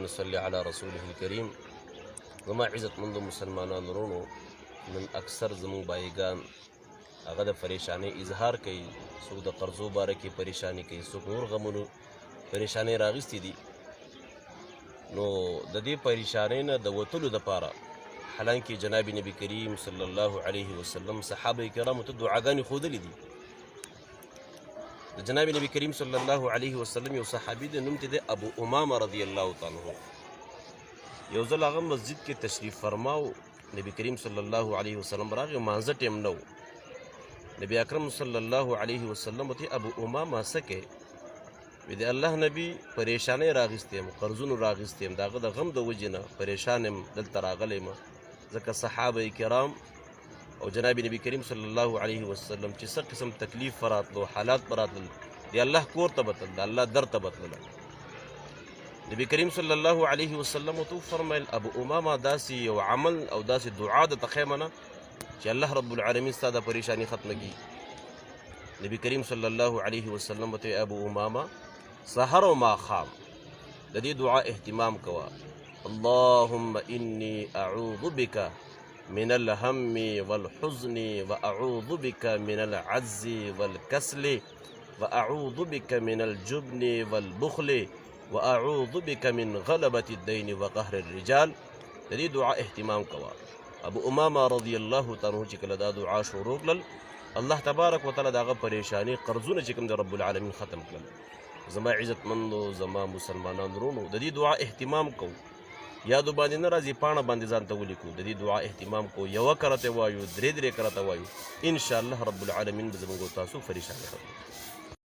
ونصلي على رسوله الكريم. زما عزت مند مسلمانان ورونو نن اکثر زمون بایگان هغه د پریشانی اظهار کوي، څوک د قرضو باره کې پریشانی کوي، څوک نور غمونو پریشانی راغستې دي. نو د دې پریشانی نه د وتلو دپاره حالانکه جناب نبی کریم صلی الله علیه وسلم صحابه کرامو ته دعاګانې ښودلې دي. د جناب نبی کریم صلی الله علیه وسلم یو صحابي دی، نوم ته دی ابو امامه رضی الله تعالی عنه. یو ځل هغه مسجد کې تشریف فرماو، نبی کریم صلی الله علیه وسلم راغی، مانځه ټیم نه و. نبی اکرم صلی الله علیه وسلم ته ابو امامه څه کوې؟ وی د الله نبی پریشانی راغستی یم، قرضونو راغستی یم، د هغه د غم د وجې نه پریشان یم، دلته راغلی یم ځکه صحابه کرام او جناب نبی کریم صلی الله علیه وسلم چې څه قسم تکلیف فراتلو، حالات براتلل، د الله کور ته بتل، د الله در ته بتلل. نبی کریم صلی الله علیه وسلم ته فرمایل ابو امامه داسې یو عمل او داسې دعا د تخیمه نه چې الله رب العالمین ستا د پریشانی ختمه کړي. نبی کریم صلی الله علیه وسلم ته ابو امامه سحر و ماښام د دې دعا اهتمام کوه. اللهم انی اعوذ بک من الهم والحزن واعوذ بك من العجز والكسل واعوذ بك من الجبن والبخل واعوذ بك من غلبة الدين وقهر الرجال. د دې دعا اهتمام کوه. ابو امامه رضی الله تعالی عنہ چې کله دا دعا شروع کړل، الله تبارک وتعالی د هغه پریشانی قرضونه چې کوم د رب العالمین ختم کړل. زما عزتمندو، زما مسلمانان ورونو، د دې دعا اهتمام کوو. یادو باندې نه راځي، پاڼه باندې ځان ته ولیکو. د دې دعا اهتمام کو، یوه کرته وایو، درې کرته وایو، انشاءالله رب العالمین به زموږ تاسو پریشاني ختموي.